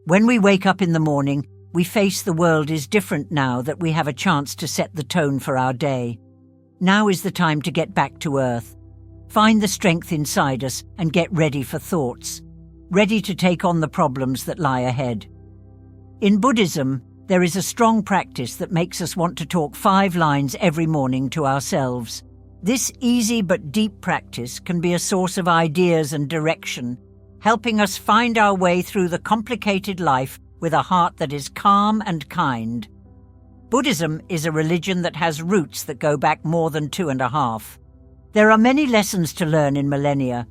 When we wake up in the morning, we face the world is different now that we have a chance to set the tone for our day. Now is the time to get back to earth. Find the strength inside us and get ready for thoughts, ready to take on the problems that lie ahead. In Buddhism, there is a strong practice that makes us want to talk 5 lines every morning to ourselves. This easy but deep practice can be a source of ideas and direction, helping us find our way through the complicated life with a heart that is calm and kind. Buddhism is a religion that has roots that go back more than 2.5. There are many lessons to learn in millennia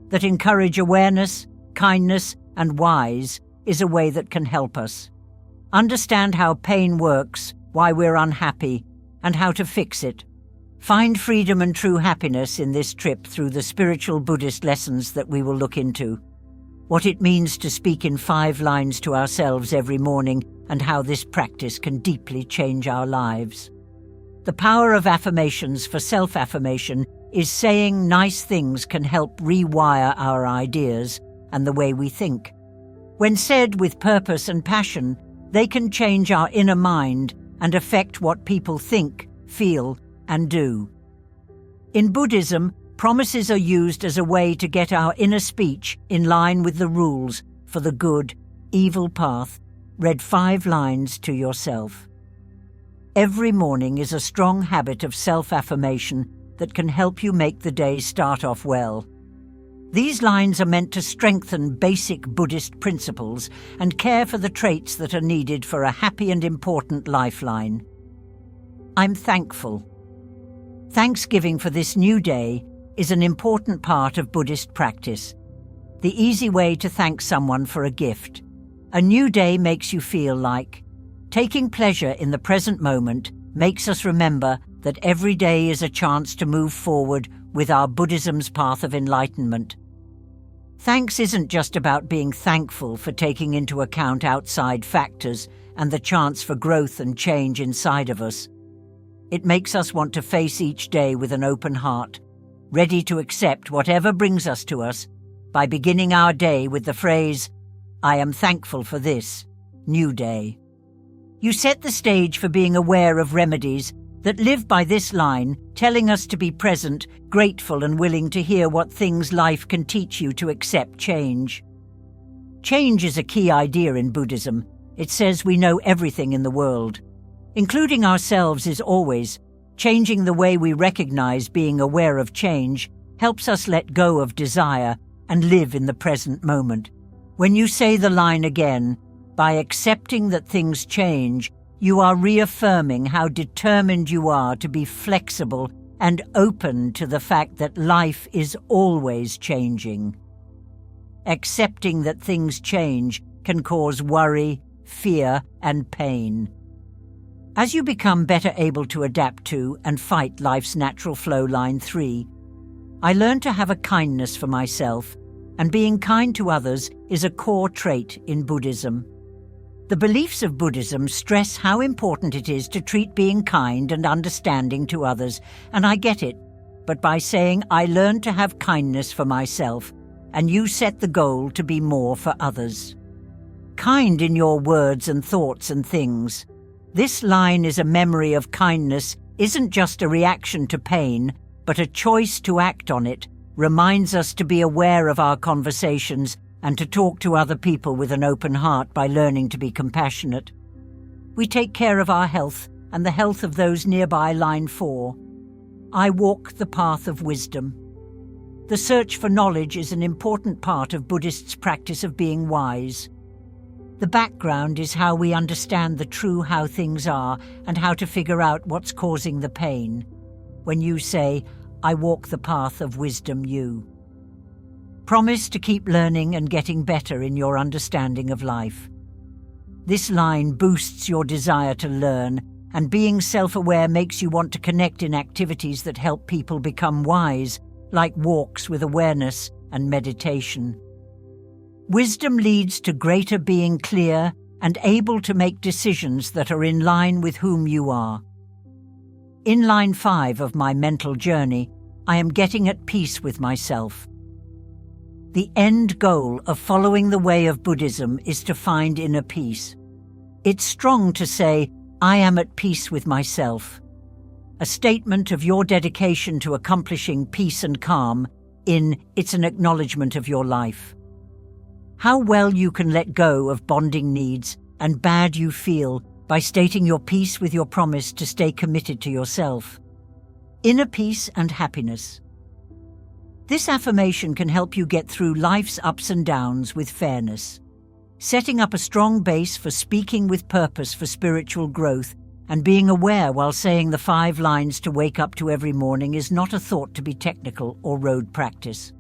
that encourage awareness, kindness, and wise is a way that can help us. Understand how pain works, why we're unhappy, and how to fix it. Find freedom and true happiness in this trip through the spiritual Buddhist lessons that we will look into. What it means to speak in 5 lines to ourselves every morning and how this practice can deeply change our lives. The power of affirmations for self-affirmation is saying nice things can help rewire our ideas and the way we think. When said with purpose and passion, they can change our inner mind and affect what people think, feel, and do. In Buddhism, promises are used as a way to get our inner speech in line with the rules for the good, evil path. Read 5 lines to yourself. Every morning is a strong habit of self-affirmation that can help you make the day start off well. These lines are meant to strengthen basic Buddhist principles and care for the traits that are needed for a happy and important lifeline. I'm thankful. Thanksgiving for this new day is an important part of Buddhist practice. The easy way to thank someone for a gift. A new day makes you feel like taking pleasure in the present moment makes us remember that every day is a chance to move forward with our Buddhism's path of enlightenment. Thanks isn't just about being thankful for taking into account outside factors and the chance for growth and change inside of us. It makes us want to face each day with an open heart, ready to accept whatever brings us to us, by beginning our day with the phrase, I am thankful for this new day. You set the stage for being aware of remedies that live by this line, telling us to be present, grateful, and willing to hear what things life can teach you to accept change. Change is a key idea in Buddhism. It says we know everything in the world. Including ourselves is always. Changing the way we recognize being aware of change helps us let go of desire and live in the present moment. When you say the line again, by accepting that things change, you are reaffirming how determined you are to be flexible and open to the fact that life is always changing. Accepting that things change can cause worry, fear, and pain. As you become better able to adapt to and fight life's natural flow, line 3, I learned to have a kindness for myself, and being kind to others is a core trait in Buddhism. The beliefs of Buddhism stress how important it is to treat being kind and understanding to others, and I get it, but by saying I learned to have kindness for myself, and you set the goal to be more for others. Kind in your words and thoughts and things. This line is a memory of kindness isn't just a reaction to pain, but a choice to act on it, reminds us to be aware of our conversations and to talk to other people with an open heart by learning to be compassionate. We take care of our health and the health of those nearby, line 4. I walk the path of wisdom. The search for knowledge is an important part of Buddhists' practice of being wise. The background is how we understand the true how things are and how to figure out what's causing the pain. When you say, I walk the path of wisdom, you promise to keep learning and getting better in your understanding of life. This line boosts your desire to learn, and being self-aware makes you want to connect in activities that help people become wise, like walks with awareness and meditation. Wisdom leads to greater being clear and able to make decisions that are in line with whom you are. In line 5 of my mental journey, I am getting at peace with myself. The end goal of following the way of Buddhism is to find inner peace. It's strong to say, "I am at peace with myself," a statement of your dedication to accomplishing peace and calm. It's an acknowledgement of your life. How well you can let go of bonding needs and bad you feel by stating your peace with your promise to stay committed to yourself. Inner peace and happiness. This affirmation can help you get through life's ups and downs with fairness, setting up a strong base for speaking with purpose for spiritual growth, and being aware while saying the 5 lines to wake up to every morning is not a thought to be technical or rote practice.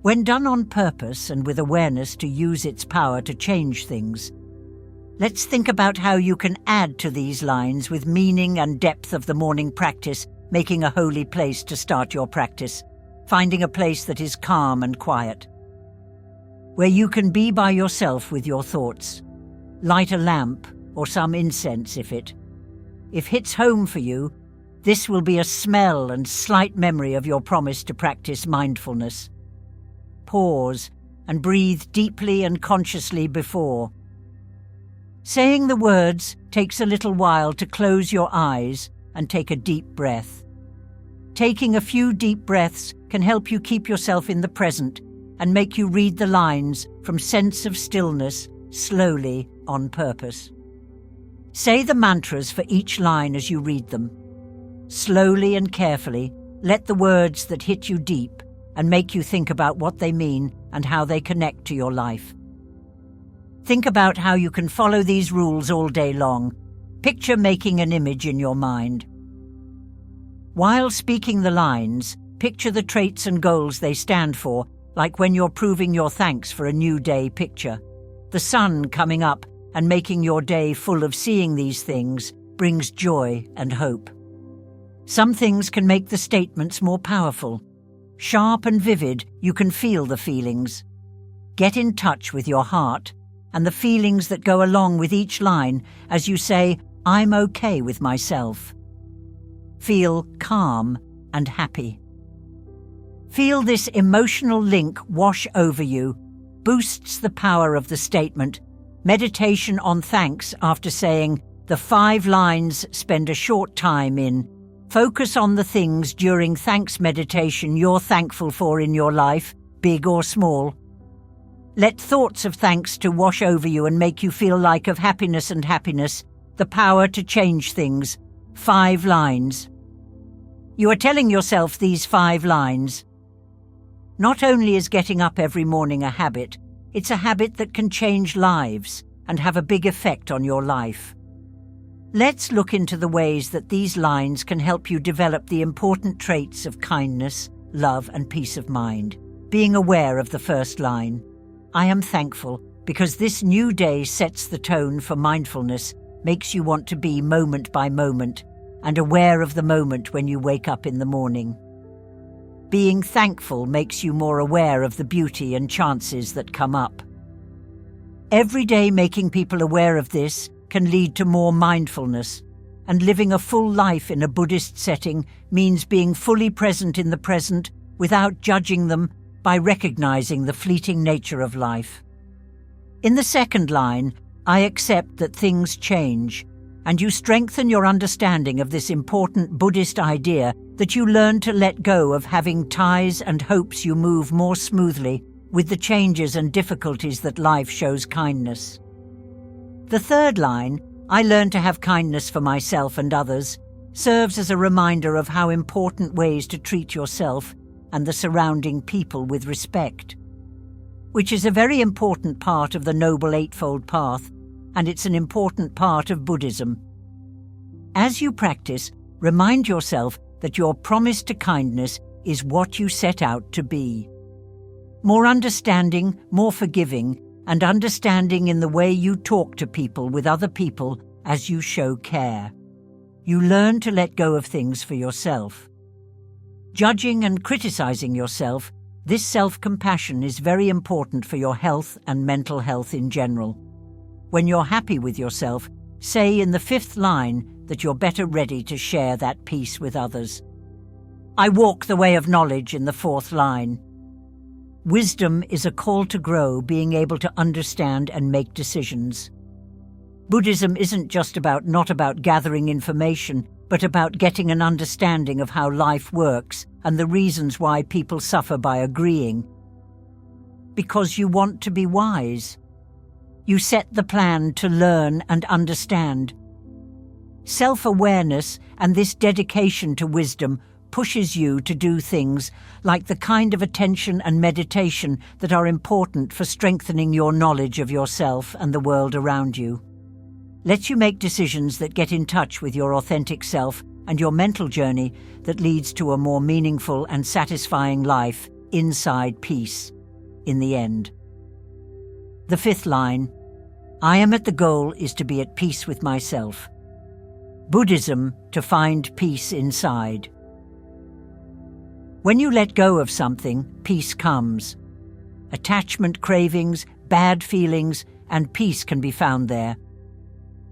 When done on purpose and with awareness to use its power to change things, let's think about how you can add to these lines with meaning and depth of the morning practice, making a holy place to start your practice, finding a place that is calm and quiet, where you can be by yourself with your thoughts. Light a lamp or some incense if hits home for you, this will be a smell and slight memory of your promise to practice mindfulness. Pause and breathe deeply and consciously before. Saying the words takes a little while to close your eyes and take a deep breath. Taking a few deep breaths can help you keep yourself in the present and make you read the lines from sense of stillness slowly on purpose. Say the mantras for each line as you read them. Slowly and carefully, let the words that hit you deep and make you think about what they mean and how they connect to your life. Think about how you can follow these rules all day long. Picture making an image in your mind. While speaking the lines, picture the traits and goals they stand for, like when you're proving your thanks for a new day picture. The sun coming up and making your day full of seeing these things brings joy and hope. Some things can make the statements more powerful. Sharp and vivid, you can feel the feelings. Get in touch with your heart and the feelings that go along with each line as you say, "I'm okay with myself." Feel calm and happy. Feel this emotional link wash over you, boosts the power of the statement. Meditation on thanks after saying the 5 lines, spend a short time in. Focus on the things during thanks meditation you're thankful for in your life, big or small. Let thoughts of thanks to wash over you and make you feel like of happiness and happiness, the power to change things. 5 lines. You are telling yourself these 5 lines. Not only is getting up every morning a habit, it's a habit that can change lives and have a big effect on your life. Let's look into the ways that these lines can help you develop the important traits of kindness, love, and peace of mind. Being aware of the first line. I am thankful because this new day sets the tone for mindfulness, makes you want to be moment by moment, and aware of the moment when you wake up in the morning. Being thankful makes you more aware of the beauty and chances that come up. Every day making people aware of this can lead to more mindfulness, and living a full life in a Buddhist setting means being fully present in the present without judging them by recognizing the fleeting nature of life. In the second line, I accept that things change, and you strengthen your understanding of this important Buddhist idea that you learn to let go of having ties and hopes you move more smoothly with the changes and difficulties that life shows kindness. The third line, I learn to have kindness for myself and others, serves as a reminder of how important ways to treat yourself and the surrounding people with respect, which is a very important part of the Noble Eightfold Path, and it's an important part of Buddhism. As you practice, remind yourself that your promise to kindness is what you set out to be. More understanding, more forgiving, and understanding in the way you talk to people with other people as you show care. You learn to let go of things for yourself. Judging and criticizing yourself, this self-compassion is very important for your health and mental health in general. When you're happy with yourself, say in the 5th line that you're better ready to share that peace with others. I walk the way of knowledge in the 4th line. Wisdom is a call to grow, being able to understand and make decisions. Buddhism isn't just not about gathering information, but about getting an understanding of how life works and the reasons why people suffer by agreeing. Because you want to be wise. You set the plan to learn and understand. Self-awareness and this dedication to wisdom pushes you to do things like the kind of attention and meditation that are important for strengthening your knowledge of yourself and the world around you. Lets you make decisions that get in touch with your authentic self and your mental journey that leads to a more meaningful and satisfying life inside peace, in the end. The fifth line, I am at the goal is to be at peace with myself. Buddhism, to find peace inside. When you let go of something, peace comes. Attachment cravings, bad feelings, and peace can be found there.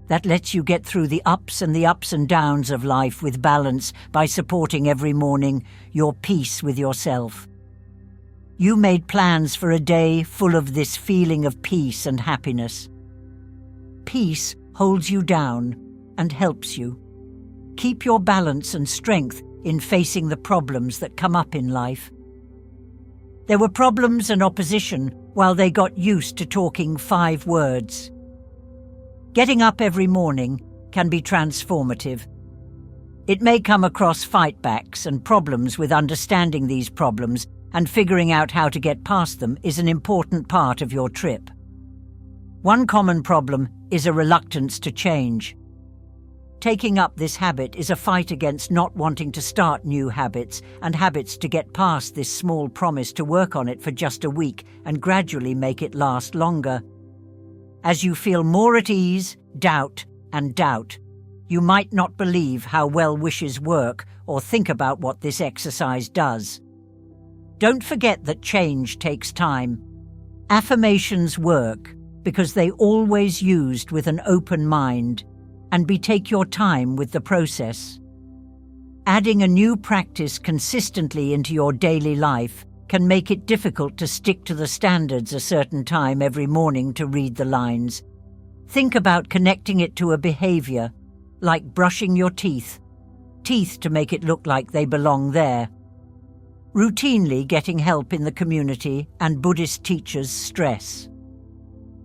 That lets you get through the ups and downs of life with balance by supporting every morning your peace with yourself. You made plans for a day full of this feeling of peace and happiness. Peace holds you down and helps you. Keep your balance and strength in facing the problems that come up in life. There were problems and opposition while they got used to talking 5 words. Getting up every morning can be transformative. It may come across fightbacks and problems with understanding these problems, and figuring out how to get past them is an important part of your trip. One common problem is a reluctance to change. Taking up this habit is a fight against not wanting to start new habits and habits to get past this small promise to work on it for just a week and gradually make it last longer. As you feel more at ease, doubt, you might not believe how well wishes work or think about what this exercise does. Don't forget that change takes time. Affirmations work because they always used with an open mind, and take your time with the process. Adding a new practice consistently into your daily life can make it difficult to stick to the standards a certain time every morning to read the lines. Think about connecting it to a behavior, like brushing your teeth to make it look like they belong there. Routinely getting help in the community and Buddhist teachers stress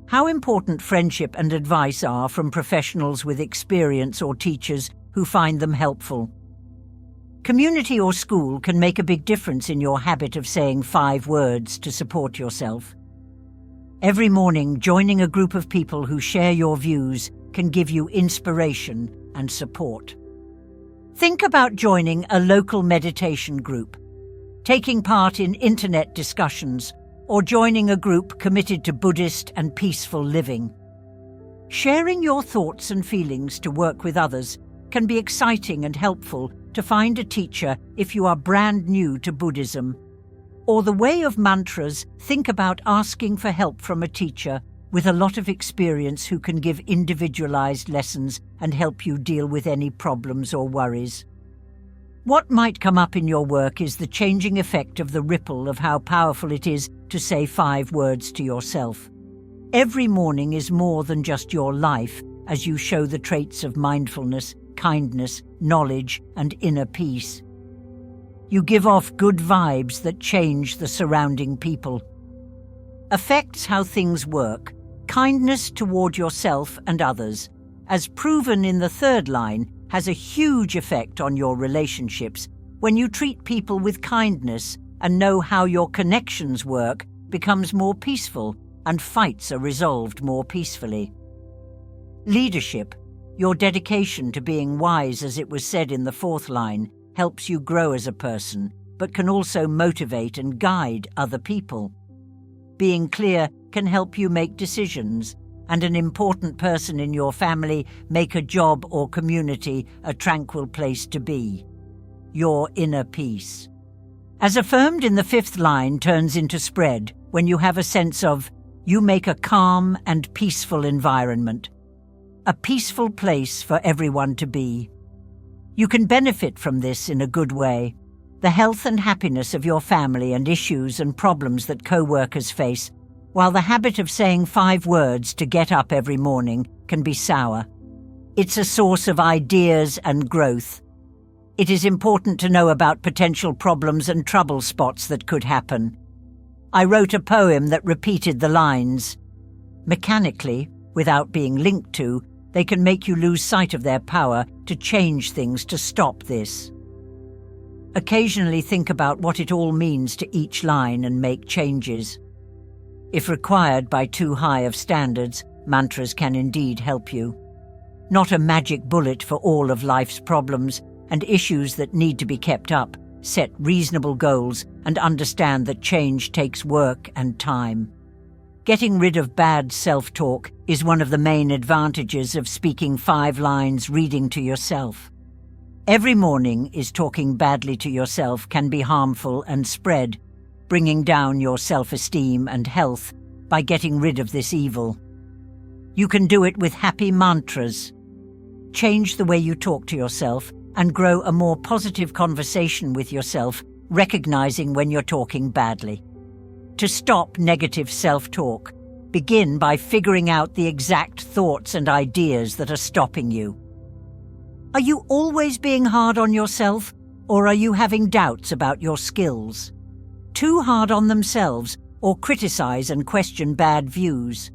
how important friendship and advice are from professionals with experience or teachers who find them helpful. Community or school can make a big difference in your habit of saying 5 words to support yourself. Every morning, joining a group of people who share your views can give you inspiration and support. Think about joining a local meditation group, taking part in internet discussions, or joining a group committed to Buddhist and peaceful living. Sharing your thoughts and feelings to work with others can be exciting and helpful to find a teacher if you are brand new to Buddhism. Or the way of mantras, think about asking for help from a teacher with a lot of experience who can give individualized lessons and help you deal with any problems or worries. What might come up in your work is the changing effect of the ripple of how powerful it is to say 5 words to yourself. Every morning is more than just your life as you show the traits of mindfulness, kindness, knowledge, and inner peace. You give off good vibes that change the surrounding people. Affects how things work, kindness toward yourself and others, as proven in the 3rd line, has a huge effect on your relationships. When you treat people with kindness and know how your connections work, becomes more peaceful and fights are resolved more peacefully. Leadership, your dedication to being wise, as it was said in the 4th line, helps you grow as a person, but can also motivate and guide other people. Being clear can help you make decisions, and an important person in your family make a job or community a tranquil place to be. Your inner peace, as affirmed in the 5th line, turns into spread when you have a sense of you make a calm and peaceful environment, a peaceful place for everyone to be. You can benefit from this in a good way. the health and happiness of your family and issues and problems that co-workers face, while the habit of saying 5 words to get up every morning can be sour. It's a source of ideas and growth. It is important to know about potential problems and trouble spots that could happen. I wrote a poem that repeated the lines. Mechanically, without being linked to, they can make you lose sight of their power to change things to stop this. Occasionally think about what it all means to each line and make changes. If required by too high of standards, mantras can indeed help you. Not a magic bullet for all of life's problems and issues that need to be kept up. Set reasonable goals and understand that change takes work and time. Getting rid of bad self-talk is one of the main advantages of speaking 5 lines reading to yourself. Every morning is talking badly to yourself can be harmful and spread, bringing down your self-esteem and health by getting rid of this evil. You can do it with happy mantras. Change the way you talk to yourself and grow a more positive conversation with yourself, recognizing when you're talking badly. To stop negative self-talk, begin by figuring out the exact thoughts and ideas that are stopping you. Are you always being hard on yourself, or are you having doubts about your skills? Too hard on themselves, or criticize and question bad views?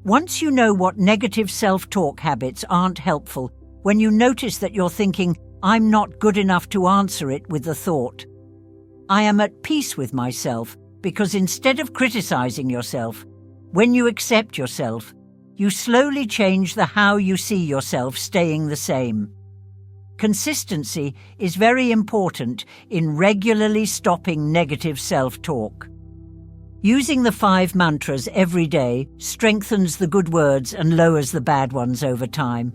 Once you know what negative self-talk habits aren't helpful, when you notice that you're thinking, "I'm not good enough to answer it," with the thought, "I am at peace with myself," because instead of criticizing yourself, when you accept yourself, you slowly change the how you see yourself staying the same. Consistency is very important in regularly stopping negative self-talk. Using the 5 mantras every day strengthens the good words and lowers the bad ones over time.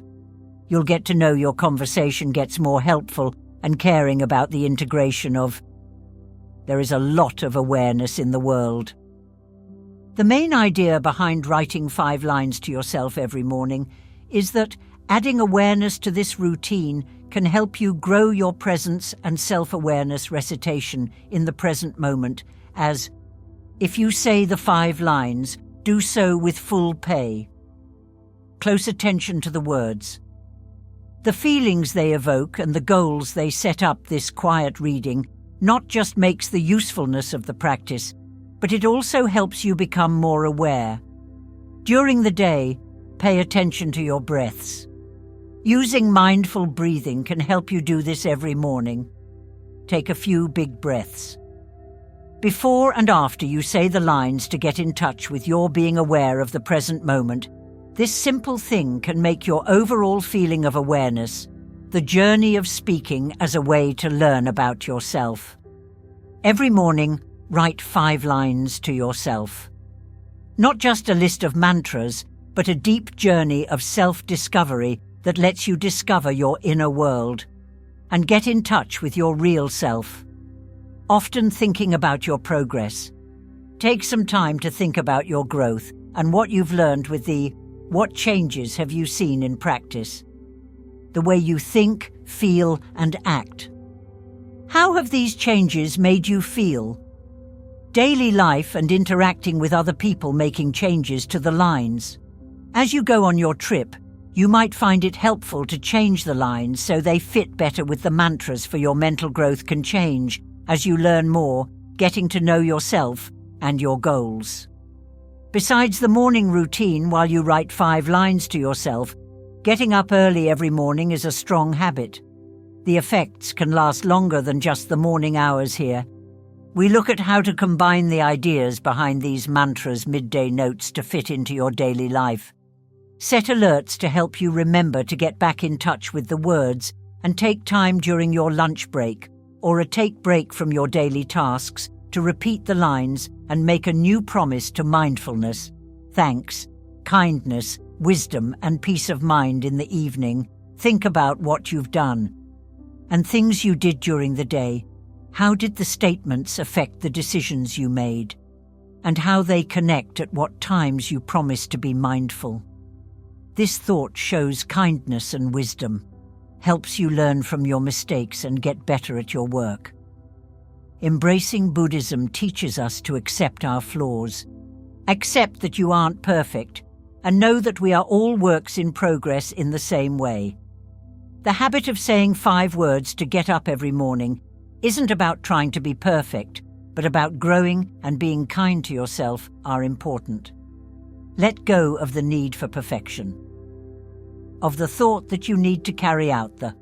You'll get to know your conversation gets more helpful and caring about the integration of. There is a lot of awareness in the world. The main idea behind writing 5 lines to yourself every morning is that adding awareness to this routine can help you grow your presence and self-awareness recitation in the present moment, as, if you say the 5 lines, do so with full pay. Close attention to the words. The feelings they evoke and the goals they set up this quiet reading not just makes the usefulness of the practice, but it also helps you become more aware. During the day, pay attention to your breaths. Using mindful breathing can help you do this every morning. Take a few big breaths. Before and after you say the lines to get in touch with your being aware of the present moment, this simple thing can make your overall feeling of awareness, the journey of speaking as a way to learn about yourself. Every morning, write 5 lines to yourself. Not just a list of mantras, but a deep journey of self-discovery that lets you discover your inner world and get in touch with your real self. Often thinking about your progress. Take some time to think about your growth and what you've learned with the "What changes have you seen in practice?" The way you think, feel, and act. How have these changes made you feel? Daily life and interacting with other people making changes to the lines. As you go on your trip, you might find it helpful to change the lines so they fit better with the mantras for your mental growth can change as you learn more, getting to know yourself and your goals. Besides the morning routine while you write 5 lines to yourself, getting up early every morning is a strong habit. The effects can last longer than just the morning hours here. We look at how to combine the ideas behind these mantras' midday notes to fit into your daily life. Set alerts to help you remember to get back in touch with the words and take time during your lunch break or a take break from your daily tasks to repeat the lines and make a new promise to mindfulness, thanks, kindness, wisdom and peace of mind in the evening. Think about what you've done and things you did during the day. How did the statements affect the decisions you made? And how they connect at what times you promised to be mindful. This thought shows kindness and wisdom, helps you learn from your mistakes and get better at your work. Embracing Buddhism teaches us to accept our flaws. Accept that you aren't perfect, and know that we are all works in progress in the same way. The habit of saying 5 words to get up every morning isn't about trying to be perfect, but about growing and being kind to yourself are important. Let go of the need for perfection, of the thought that you need to carry out the.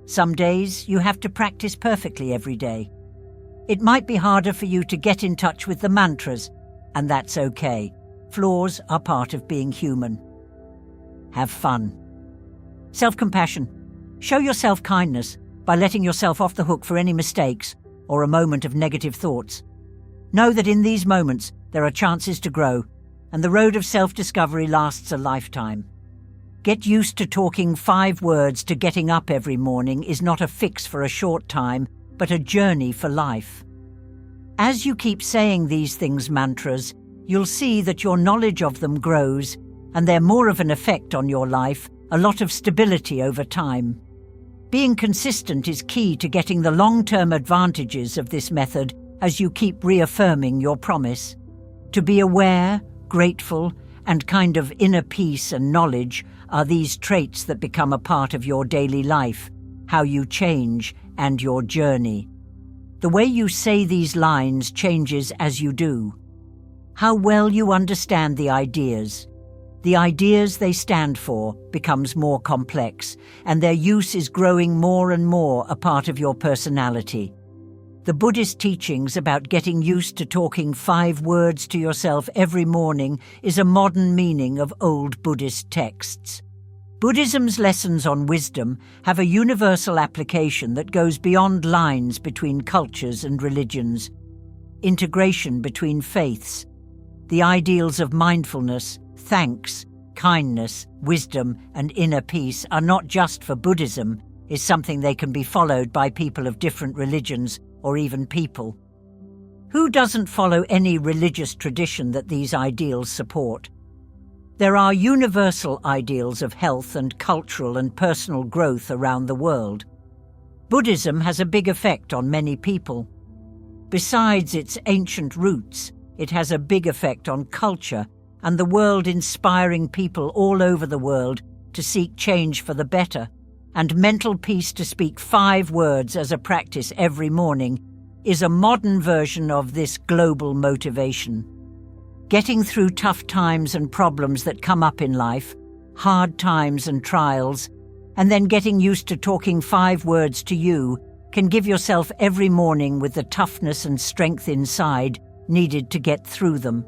Some days you have to practice perfectly every day. It might be harder for you to get in touch with the mantras, and that's okay. Flaws are part of being human. Have fun. Self-compassion. Show yourself kindness by letting yourself off the hook for any mistakes or a moment of negative thoughts. Know that in these moments there are chances to grow, and the road of self-discovery lasts a lifetime. Get used to talking 5 words to getting up every morning is not a fix for a short time, but a journey for life. As you keep saying these things mantras, you'll see that your knowledge of them grows, and they're more of an effect on your life, a lot of stability over time. Being consistent is key to getting the long-term advantages of this method as you keep reaffirming your promise. To be aware, grateful, and kind of inner peace and knowledge are these traits that become a part of your daily life, how you change, and your journey. The way you say these lines changes as you do. How well you understand the ideas they stand for becomes more complex, and their use is growing more and more a part of your personality. The Buddhist teachings about getting used to talking 5 words to yourself every morning is a modern meaning of old Buddhist texts. Buddhism's lessons on wisdom have a universal application that goes beyond lines between cultures and religions. Integration between faiths. The ideals of mindfulness, thanks, kindness, wisdom, and inner peace are not just for Buddhism, is something they can be followed by people of different religions or even people. Who doesn't follow any religious tradition that these ideals support? There are universal ideals of health and cultural and personal growth around the world. Buddhism has a big effect on many people. Besides its ancient roots, it has a big effect on culture and the world, inspiring people all over the world to seek change for the better, and mental peace to speak 5 words as a practice every morning is a modern version of this global motivation. Getting through tough times and problems that come up in life, hard times and trials, and then getting used to talking 5 words to you can give yourself every morning with the toughness and strength inside needed to get through them.